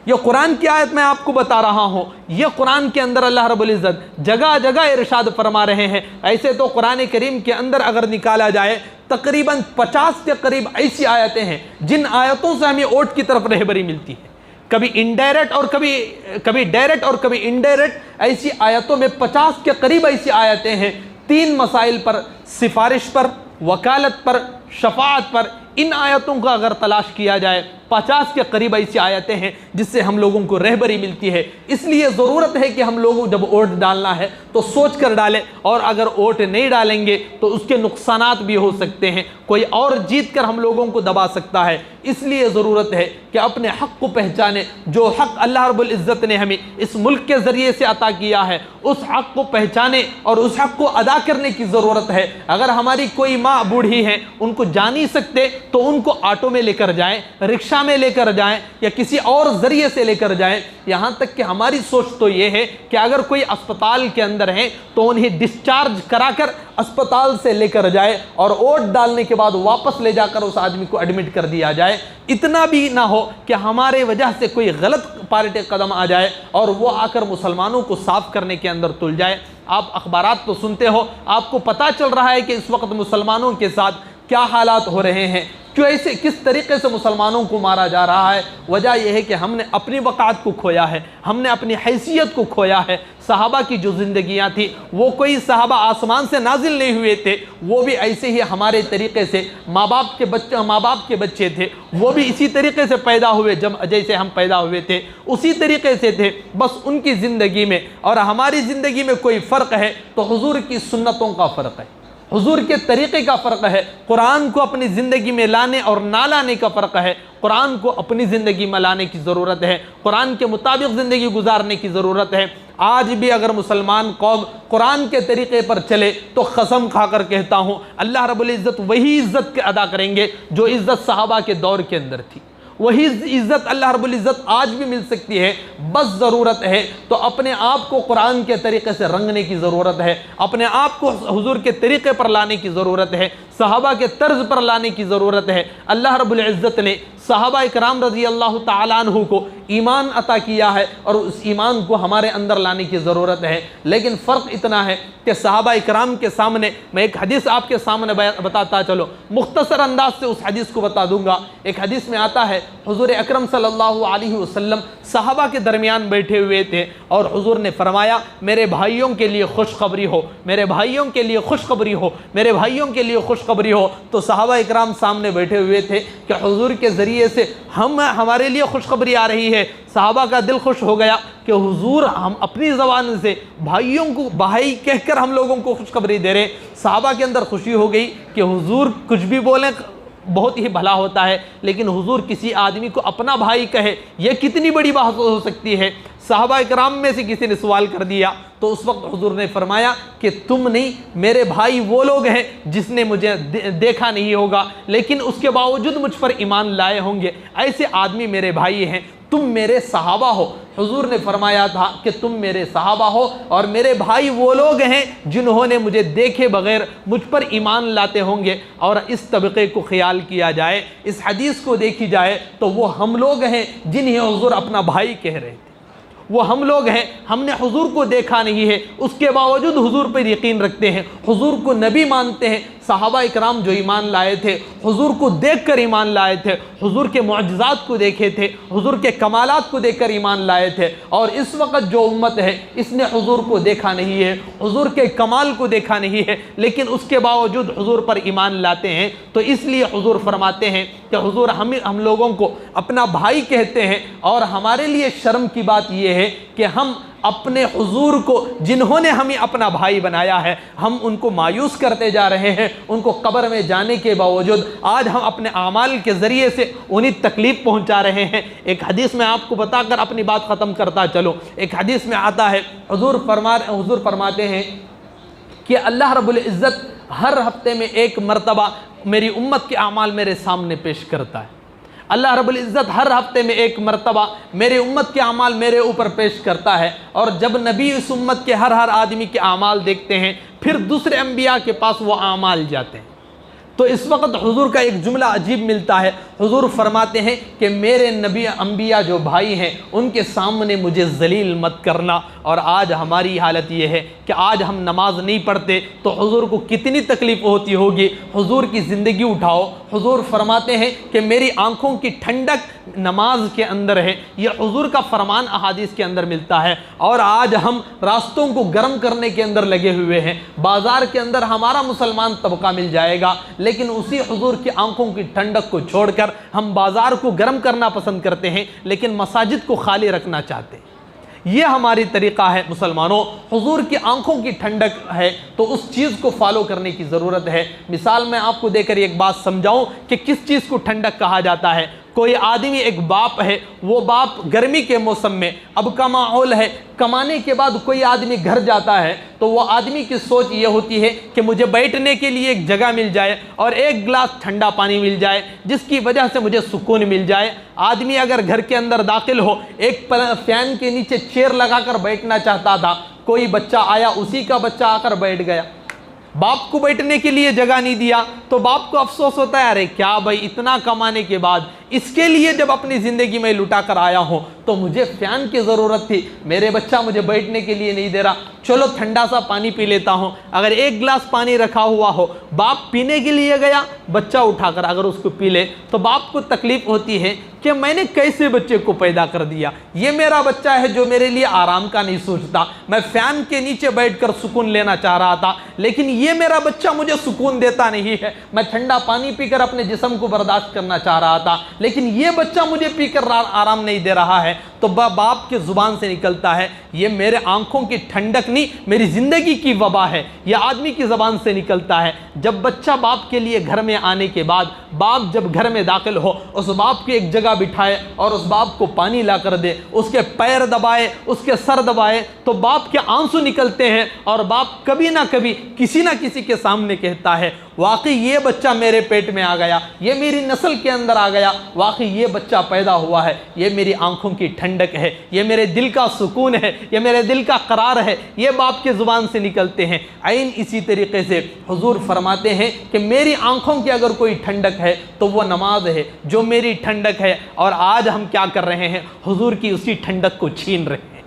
یہ قرآن کی آیت میں آپ کو بتا رہا ہوں. یہ قرآن کے اندر اللہ رب العزت جگہ جگہ ارشاد فرما رہے ہیں. ایسے تو قرآن کریم کے اندر اگر نکالا جائے تقریباً 50 کے قریب ایسی آیتیں ہیں جن آیتوں سے ہمیں اوٹ کی طرف رہبری ملتی ہے. کبھی انڈائریکٹ اور کبھی ڈائریکٹ اور کبھی انڈائریکٹ. ایسی آیتوں میں 50 کے قریب ایسی آیتیں ہیں 3 مسائل پر, سفارش پر, وکالت پر, شفاعت پر. ان آیتوں کا اگر تلاش کیا جائے 50 کے قریب ایسی آیتیں ہیں جس سے ہم لوگوں کو رہبری ملتی ہے. اس لیے ضرورت ہے کہ ہم لوگوں جب ووٹ ڈالنا ہے تو سوچ کر ڈالیں, اور اگر ووٹ نہیں ڈالیں گے تو اس کے نقصانات بھی ہو سکتے ہیں. کوئی اور جیت کر ہم لوگوں کو دبا سکتا ہے. اس لیے ضرورت ہے کہ اپنے حق کو پہچانیں. جو حق اللہ رب العزت نے ہمیں اس ملک کے ذریعے سے عطا کیا ہے اس حق کو پہچانیں اور اس حق کو ادا کرنے کی ضرورت ہے. اگر ہماری کوئی ماں بوڑھی ہے, ان کو جا نہیں سکتے تو ان کو آٹو میں لے کر جائیں, رکشہ میں لے کر جائیں یا کسی اور ذریعے سے لے کر جائیں. یہاں تک کہ ہماری سوچ تو یہ ہے کہ اگر کوئی اسپتال کے اندر ہے تو انہیں ڈسچارج کرا کر اسپتال سے لے کر جائے اور ووٹ ڈالنے کے بعد واپس لے جا کر اس آدمی کو ایڈمٹ کر دیا جائے. اتنا بھی نہ ہو کہ ہمارے وجہ سے کوئی غلط پارٹی قدم آ جائے اور وہ آ کر مسلمانوں کو صاف کرنے کے اندر تل جائے. آپ اخبارات تو سنتے ہو, آپ کو پتہ چل رہا ہے کہ اس وقت مسلمانوں کے ساتھ کیا حالات ہو رہے ہیں, کس طریقے سے مسلمانوں کو مارا جا رہا ہے. وجہ یہ ہے کہ ہم نے اپنی وقعت کو کھویا ہے, ہم نے اپنی حیثیت کو کھویا ہے. صحابہ کی جو زندگیاں تھیں وہ کوئی صحابہ آسمان سے نازل نہیں ہوئے تھے, وہ بھی ایسے ہی ہمارے طریقے سے ماں باپ کے بچے تھے, وہ بھی اسی طریقے سے پیدا ہوئے جیسے ہم پیدا ہوئے تھے, اسی طریقے سے تھے. بس ان کی زندگی میں اور ہماری زندگی میں کوئی فرق ہے تو حضور کی سنتوں کا فرق ہے, حضور کے طریقے کا فرق ہے, قرآن کو اپنی زندگی میں لانے اور نہ لانے کا فرق ہے. قرآن کو اپنی زندگی میں لانے کی ضرورت ہے, قرآن کے مطابق زندگی گزارنے کی ضرورت ہے. آج بھی اگر مسلمان قوم قرآن کے طریقے پر چلے تو قسم کھا کر کہتا ہوں اللہ رب العزت وہی عزت ادا کریں گے جو عزت صحابہ کے دور کے اندر تھی. وہی عزت اللہ رب العزت آج بھی مل سکتی ہے. بس ضرورت ہے تو اپنے آپ کو قرآن کے طریقے سے رنگنے کی ضرورت ہے, اپنے آپ کو حضور کے طریقے پر لانے کی ضرورت ہے, صحابہ کے طرز پر لانے کی ضرورت ہے. اللہ رب العزت نے صحابہ اکرام رضی اللہ تعالیٰ عنہ کو ایمان عطا کیا ہے اور اس ایمان کو ہمارے اندر لانے کی ضرورت ہے. لیکن فرق اتنا ہے کہ صحابہ اکرام کے سامنے میں ایک حدیث آپ کے سامنے بتاتا چلو, مختصر انداز سے اس حدیث کو بتا دوں گا. ایک حدیث میں آتا ہے حضور اکرم صلی اللہ علیہ وسلم صحابہ کے درمیان بیٹھے ہوئے تھے اور حضور نے فرمایا میرے بھائیوں کے لیے خوشخبری ہو, میرے بھائیوں کے لیے خوشخبری ہو, میرے بھائیوں کے لیے خوشخبری ہو. تو صحابہ اکرام سامنے بیٹھے ہوئے تھے کہ حضور کے ذریعے سے ہمارے لیے خوشخبری آ رہی ہے. صحابہ کا دل خوش ہو گیا کہ حضور ہم اپنی زبان سے بھائیوں کو بھائی کہہ کر ہم لوگوں کو خوشخبری دے رہے. صحابہ کے اندر خوشی ہو گئی کہ حضور کچھ بھی بولیں بہت ہی بھلا ہوتا ہے, لیکن حضور کسی آدمی کو اپنا بھائی کہے یہ کتنی بڑی بات ہو سکتی ہے. صحابہ اکرام میں سے کسی نے سوال کر دیا تو اس وقت حضور نے فرمایا کہ تم نہیں, میرے بھائی وہ لوگ ہیں جس نے مجھے دیکھا نہیں ہوگا لیکن اس کے باوجود مجھ پر ایمان لائے ہوں گے, ایسے آدمی میرے بھائی ہیں, تم میرے صحابہ ہو. حضور نے فرمایا تھا کہ تم میرے صحابہ ہو اور میرے بھائی وہ لوگ ہیں جنہوں نے مجھے دیکھے بغیر مجھ پر ایمان لاتے ہوں گے. اور اس طبقے کو خیال کیا جائے, اس حدیث کو دیکھی جائے تو وہ ہم لوگ ہیں جنہیں حضور اپنا بھائی کہہ رہے تھے. وہ ہم لوگ ہیں, ہم نے حضور کو دیکھا نہیں ہے, اس کے باوجود حضور پر یقین رکھتے ہیں, حضور کو نبی مانتے ہیں. صحابہ اکرام جو ایمان لائے تھے حضور کو دیکھ کر ایمان لائے تھے, حضور کے معجزات کو دیکھے تھے, حضور کے کمالات کو دیکھ کر ایمان لائے تھے. اور اس وقت جو امت ہے اس نے حضور کو دیکھا نہیں ہے, حضور کے کمال کو دیکھا نہیں ہے, لیکن اس کے باوجود حضور پر ایمان لاتے ہیں. تو اس لیے حضور فرماتے ہیں کہ حضور ہم لوگوں کو اپنا بھائی کہتے ہیں اور ہمارے لیے شرم کی بات یہ ہے کہ ہم اپنے حضور کو جنہوں نے ہمیں اپنا بھائی بنایا ہے ہم ان کو مایوس کرتے جا رہے ہیں، ان کو قبر میں جانے کے باوجود آج ہم اپنے اعمال کے ذریعے سے انہیں تکلیف پہنچا رہے ہیں۔ ایک حدیث میں آپ کو بتا کر اپنی بات ختم کرتا چلو، ایک حدیث میں آتا ہے حضور فرماتے ہیں کہ اللہ رب العزت ہر ہفتے میں ایک مرتبہ میری امت کے اعمال میرے سامنے پیش کرتا ہے۔ اللہ رب العزت ہر ہفتے میں ایک مرتبہ میرے امت کے اعمال میرے اوپر پیش کرتا ہے، اور جب نبی اس امت کے ہر آدمی کے اعمال دیکھتے ہیں پھر دوسرے انبیاء کے پاس وہ اعمال جاتے ہیں۔ تو اس وقت حضور کا ایک جملہ عجیب ملتا ہے، حضور فرماتے ہیں کہ میرے نبی انبیاء جو بھائی ہیں ان کے سامنے مجھے ذلیل مت کرنا۔ اور آج ہماری حالت یہ ہے کہ آج ہم نماز نہیں پڑھتے تو حضور کو کتنی تکلیف ہوتی ہوگی۔ حضور کی زندگی اٹھاؤ، حضور فرماتے ہیں کہ میری آنکھوں کی ٹھنڈک نماز کے اندر ہے، یہ حضور کا فرمان احادیث کے اندر ملتا ہے۔ اور آج ہم راستوں کو گرم کرنے کے اندر لگے ہوئے ہیں، بازار کے اندر ہمارا مسلمان طبقہ مل جائے گا، لیکن اسی حضور کی آنکھوں کی ٹھنڈک کو چھوڑ کر ہم بازار کو گرم کرنا پسند کرتے ہیں، لیکن مساجد کو خالی رکھنا چاہتے ہیں۔ یہ ہماری طریقہ ہے مسلمانوں۔ حضور کی آنکھوں کی ٹھنڈک ہے تو اس چیز کو فالو کرنے کی ضرورت ہے۔ مثال میں آپ کو دے کر ایک بات سمجھاؤں کہ کس چیز کو ٹھنڈک کہا جاتا ہے۔ کوئی آدمی ایک باپ ہے، وہ باپ گرمی کے موسم میں اب کا ماحول ہے، کمانے کے بعد کوئی آدمی گھر جاتا ہے تو وہ آدمی کی سوچ یہ ہوتی ہے کہ مجھے بیٹھنے کے لیے ایک جگہ مل جائے اور ایک گلاس ٹھنڈا پانی مل جائے جس کی وجہ سے مجھے سکون مل جائے۔ آدمی اگر گھر کے اندر داخل ہو ایک فین کے نیچے چیئر لگا کر بیٹھنا چاہتا تھا، کوئی بچہ آیا، اسی کا بچہ آ کر بیٹھ گیا، باپ کو بیٹھنے کے لیے جگہ نہیں دیا تو باپ کو افسوس ہوتا ہے، ارے کیا بھائی اتنا کمانے کے بعد اس کے لیے جب اپنی زندگی میں لٹا کر آیا ہوں تو مجھے فین کی ضرورت تھی، میرے بچہ مجھے بیٹھنے کے لیے نہیں دے رہا، چلو ٹھنڈا سا پانی پی لیتا ہوں۔ اگر ایک گلاس پانی رکھا ہوا ہو، باپ پینے کے لیے گیا، بچہ اٹھا کر اگر اس کو پی لے تو باپ کو تکلیف ہوتی ہے کہ میں نے کیسے بچے کو پیدا کر دیا، یہ میرا بچہ ہے جو میرے لیے آرام کا نہیں سوچتا، میں فین کے نیچے بیٹھ کر سکون لینا چاہ رہا تھا لیکن یہ میرا بچہ مجھے سکون دیتا نہیں ہے، میں ٹھنڈا پانی پی کر اپنے جسم کو برداشت کرنا چاہ رہا تھا لیکن یہ بچہ مجھے پی کر آرام نہیں دے رہا ہے۔ تو باپ کے زبان سے نکلتا ہے یہ میرے آنکھوں کی ٹھنڈک نہیں، میری زندگی کی وبا ہے، یہ آدمی کی زبان سے نکلتا ہے۔ جب بچہ باپ کے لیے گھر میں آنے کے بعد باپ جب گھر میں داخل ہو، اس باپ کی ایک جگہ بٹھائے اور اس باپ کو پانی لا کر دے، اس کے پیر دبائے، اس کے سر دبائے تو باپ کے آنسو نکلتے ہیں اور باپ کبھی نہ کبھی کسی نہ کسی کے سامنے کہتا ہے واقعی یہ بچہ میرے پیٹ میں آ گیا، یہ میری نسل کے اندر آ گیا، واقعی یہ بچہ پیدا ہوا ہے، یہ میری آنکھوں کی ٹھنڈک ہے، یہ میرے دل کا سکون ہے، یہ میرے دل کا قرار ہے، یہ باپ کے زبان سے نکلتے ہیں۔ عین اسی طریقے سے حضور فرماتے ہیں کہ میری آنکھوں کی اگر کوئی ٹھنڈک ہے تو وہ نماز ہے جو میری ٹھنڈک ہے، اور آج ہم کیا کر رہے ہیں، حضور کی اسی ٹھنڈک کو چھین رہے ہیں،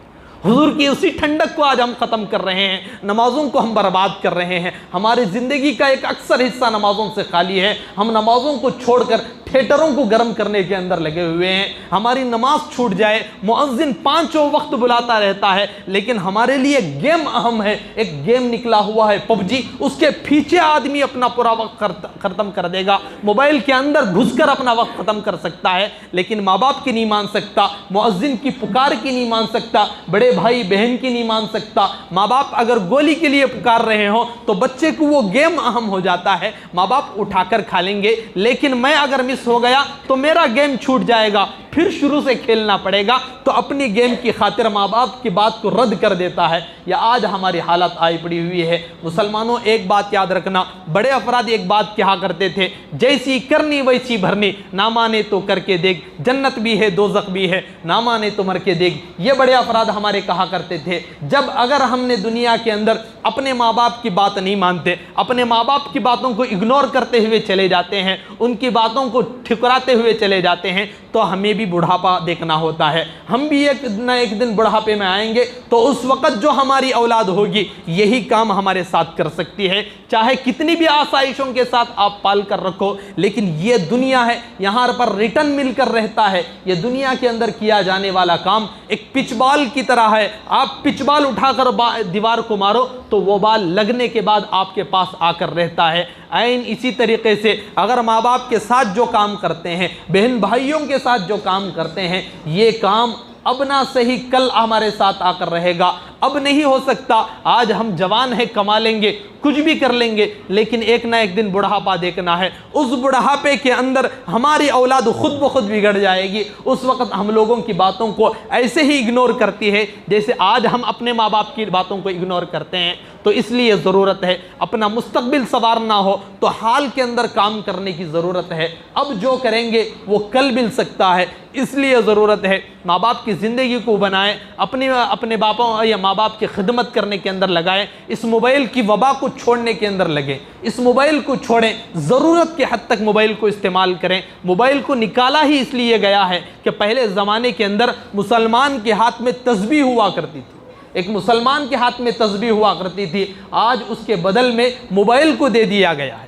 حضور کی اسی ٹھنڈک کو آج ہم ختم کر رہے ہیں، نمازوں کو ہم برباد کر رہے ہیں۔ ہماری زندگی کا ایک اکثر حصہ نمازوں سے خالی ہے، ہم نمازوں کو چھوڑ کر تھیٹروں کو گرم کرنے کے اندر لگے ہوئے ہیں۔ ہماری نماز چھوٹ جائے، مؤذن 5 وقت بلاتا رہتا ہے لیکن ہمارے لیے گیم اہم ہے، ایک گیم نکلا ہوا ہے PUBG، اس کے پیچھے آدمی اپنا پورا وقت ختم کر دے گا، موبائل کے اندر گھس کر اپنا وقت ختم کر سکتا ہے لیکن ماں باپ کی نہیں مان سکتا، مؤذن کی پکار کی نہیں مان سکتا، بڑے بھائی بہن کی نہیں مان سکتا۔ ماں باپ اگر گولی کے لیے پکار رہے ہوں تو بچے کو وہ گیم اہم ہو جاتا ہے، ماں باپ اٹھا کر کھا لیں گے لیکن میں اگر مس ہو گیا تو میرا گیم چھوٹ جائے گا، پھر شروع سے کھیلنا پڑے گا، تو اپنی گیم کی خاطر ماں باپ کی بات کو رد کر دیتا ہے۔ یہ آج ہماری حالت آئی پڑی ہوئی ہے۔ مسلمانوں ایک بات یاد رکھنا، بڑے افراد ایک بات کہا کرتے تھے، جیسی کرنی ویسی بھرنی، نہ مانے تو کر کے دیکھ، جنت بھی ہے دوزخ بھی ہے، نہ مانے تو مر کے دیکھ، یہ بڑے افراد ہمارے کہا کرتے تھے۔ جب اگر ہم نے دنیا کے اندر اپنے ماں باپ کی بات نہیں مانتے، اپنے ماں باپ کی باتوں کو اگنور کرتے ہوئے چلے جاتے ہیں، ان کی باتوں کو ٹھکراتے ہوئے چلے جاتے ہیں تو ہمیں بھی بڑھاپا دیکھنا ہوتا ہے، ہم بھی ایک نہ ایک دن بڑھاپے میں آئیں گے تو اس وقت جو ہماری اولاد ہوگی یہی کام ہمارے ساتھ کر سکتی ہے، چاہے کتنی بھی آسائشوں کے ساتھ آپ پال کر رکھو، لیکن یہ دنیا ہے، یہاں پر ریٹرن مل کر رہتا ہے۔ یہ دنیا کے اندر کیا جانے والا کام ایک پچ بال کی طرح ہے، آپ پچ بال اٹھا کر دیوار کو مارو تو وہ بال لگنے کے بعد آپ کے پاس آ کر رہتا ہے۔ عین اسی طریقے سے اگر ماں باپ کے ساتھ جو کام کرتے ہیں، بہن بھائیوں کے ساتھ جو کام کرتے ہیں، یہ کام اب نہ صحیح کل ہمارے ساتھ آ کر رہے گا. اب نہیں ہو سکتا آج ہم جوان ہیں کما لیں گے کچھ بھی کر لیں گے لیکن ایک نہ ایک دن بڑھاپا دیکھنا ہے. اس بڑھاپے کے اندر ہماری اولاد خود بخود بگڑ جائے گی. اس وقت ہم لوگوں کی باتوں کو ایسے ہی اگنور کرتی ہے جیسے آج ہم اپنے ماں باپ کی باتوں کو اگنور کرتے ہیں. تو اس لیے ضرورت ہے اپنا مستقبل سنوارنا ہو تو حال کے اندر کام کرنے کی ضرورت ہے. اب جو کریں گے وہ کل مل سکتا ہے. اس لیے ضرورت ہے ماں باپ کی زندگی کو بنائیں, اپنے باپوں یا ماں باپ کی خدمت کرنے کے اندر لگائیں. اس موبائل کی وبا کو چھوڑنے کے اندر لگیں. اس موبائل کو چھوڑیں, ضرورت کے حد تک موبائل کو استعمال کریں. موبائل کو نکالا ہی اس لیے گیا ہے کہ پہلے زمانے کے اندر مسلمان کے ہاتھ میں تسبیح ہوا کرتی تھی. ایک مسلمان کے ہاتھ میں تسبیح ہوا کرتی تھی. آج اس کے بدل میں موبائل کو دے دیا گیا ہے.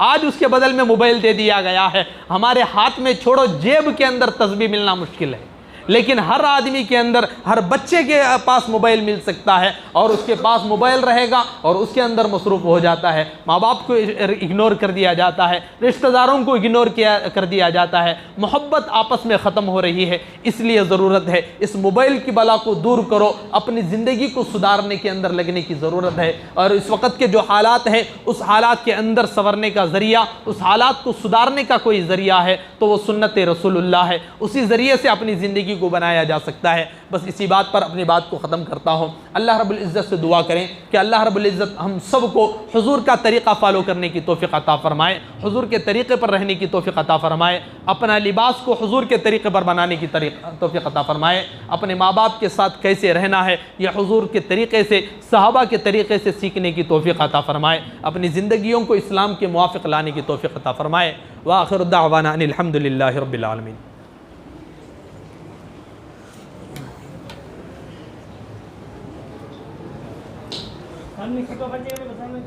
آج اس کے بدل میں موبائل دے دیا گیا ہے. ہمارے ہاتھ میں چھوڑو جیب کے اندر تسبیح ملنا مشکل ہے لیکن ہر آدمی کے اندر, ہر بچے کے پاس موبائل مل سکتا ہے اور اس کے پاس موبائل رہے گا اور اس کے اندر مصروف ہو جاتا ہے. ماں باپ کو اگنور کر دیا جاتا ہے, رشتہ داروں کو اگنور کر دیا جاتا ہے, محبت آپس میں ختم ہو رہی ہے. اس لیے ضرورت ہے اس موبائل کی بلا کو دور کرو, اپنی زندگی کو سدھارنے کے اندر لگنے کی ضرورت ہے. اور اس وقت کے جو حالات ہیں اس حالات کے اندر سنورنے کا ذریعہ, اس حالات کو سدھارنے کا کوئی ذریعہ ہے تو وہ سنت رسول اللہ ہے. اسی ذریعے سے اپنی زندگی کو بنایا جا سکتا ہے. بس اسی بات پر اپنی بات کو ختم کرتا ہوں. اللہ رب العزت سے دعا کریں کہ اللہ رب العزت ہم سب کو حضور کا طریقہ فالو کرنے کی توفیق عطا فرمائے, حضور کے طریقے پر رہنے کی توفیق عطا فرمائے, اپنا لباس کو حضور کے طریقے پر بنانے کی توفیق عطا فرمائے, اپنے ماں باپ کے ساتھ کیسے رہنا ہے یہ حضور کے طریقے سے, صحابہ کے طریقے سے سیکھنے کی توفیق عطا فرمائے, اپنی زندگیوں کو اسلام کے موافق لانے کی توفیق عطا فرمائے. وآخر دعوانا ان الحمدللہ رب العالمین. ہم نے کتنا بچے ہیں بتانا